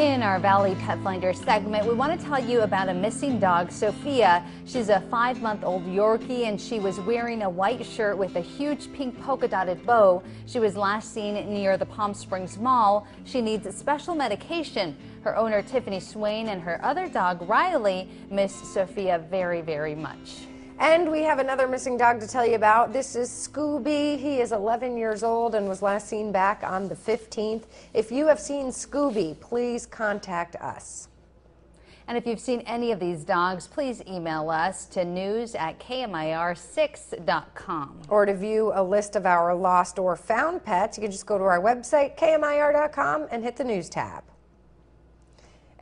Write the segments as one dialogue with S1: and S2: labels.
S1: In our Valley Pet Finder segment, we want to tell you about a missing dog, Sophia. She's a 5-month-old Yorkie, and she was wearing a white shirt with a huge pink polka-dotted bow. She was last seen near the Palm Springs Mall. She needs special medication. Her owner, Tiffany Swain, and her other dog, Riley, miss Sophia very, very much.
S2: And we have another missing dog to tell you about. This is Scooby. He is 11 years old and was last seen back on the 15th. If you have seen Scooby, please contact us.
S1: And if you've seen any of these dogs, please email us to news@KMIR6.com.
S2: Or to view a list of our lost or found pets, you can just go to our website, KMIR.com, and hit the news tab.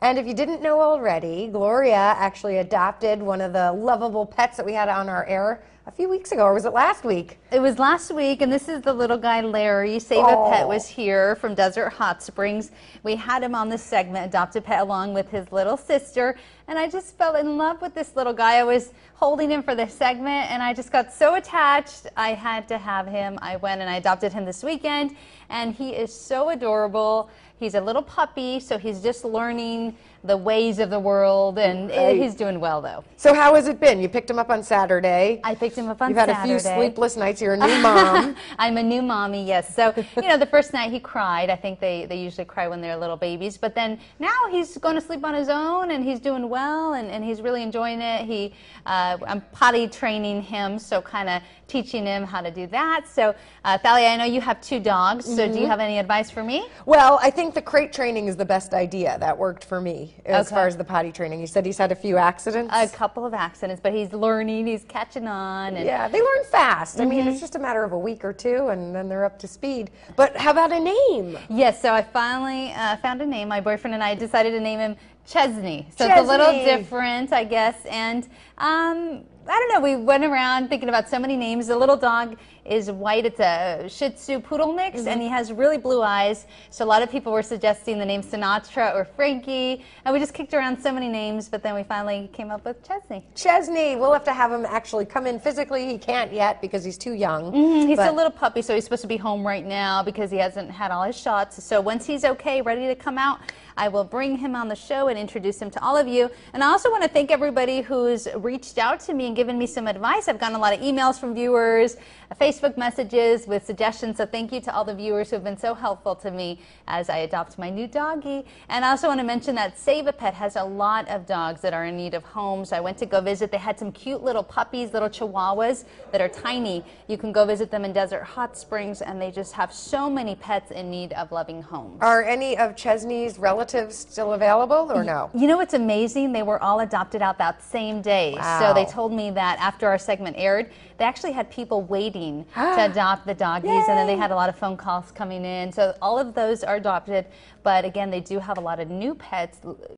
S2: And if you didn't know already, Gloria actually adopted one of the lovable pets that we had on our air a few weeks ago, or was it last week?
S1: It was last week, and this is the little guy, Larry. Save a Pet was here from Desert Hot Springs. We had him on this segment, Adopt a Pet, along with his little sister, and I just fell in love with this little guy. I was holding him for this segment, and I just got so attached. I had to have him. I went and I adopted him this weekend, and he is so adorable. He's a little puppy, so he's just learning the ways of the world, and he's doing well, though.
S2: So how has it been? You picked him up on Saturday.
S1: I picked him up on
S2: You've had
S1: Saturday.
S2: a few sleepless nights. You're a new mom.
S1: I'm a new mommy, yes. So, you know, the first night he cried. I think they usually cry when they're little babies. But then now he's going to sleep on his own, and he's doing well, and he's really enjoying it. I'm potty training him, so kind of teaching him how to do that. So, Thalia, I know you have 2 dogs, so do you have any advice for me?
S2: Well, I think the crate training is the best idea. That worked for me as far as the potty training. You said he's had a few accidents?
S1: A couple of accidents, but he's learning, he's catching on. And
S2: yeah, they learn fast. I mean, it's just a matter of a week or 2, and then they're up to speed. But how about a name?
S1: Yes, so I finally found a name. My boyfriend and I decided to name him Chesney. So it's a little different, I guess. And I don't know, we went around thinking about so many names. The little dog is white. It's a Shih Tzu Poodle mix, and he has really blue eyes. So a lot of people were suggesting the name Sinatra or Frankie, and we just kicked around so many names, but then we finally came up with Chesney.
S2: Chesney. We'll have to have him actually come in physically. He can't yet because he's too young.
S1: He's a little puppy, so he's supposed to be home right now because he hasn't had all his shots. So once he's okay, ready to come out, I will bring him on the show and introduce him to all of you. And I also want to thank everybody who's reached out to me and given me some advice. I've gotten a lot of emails from viewers, Facebook messages with suggestions. So thank you to all the viewers who have been so helpful to me as I adopt my new doggie. And I also want to mention that Save a Pet has a lot of dogs that are in need of homes. I went to go visit. They had some cute little puppies, little chihuahuas that are tiny. You can go visit them in Desert Hot Springs, and they just have so many pets in need of loving homes.
S2: Are any of Chesney's relatives still available or no?
S1: You know what's amazing? They were all adopted out that same day.
S2: Wow.
S1: So they told me that after our segment aired, they actually had people waiting to adopt the doggies, and then they had a lot of phone calls coming in. So all of those are adopted, but again, they do have a lot of new pets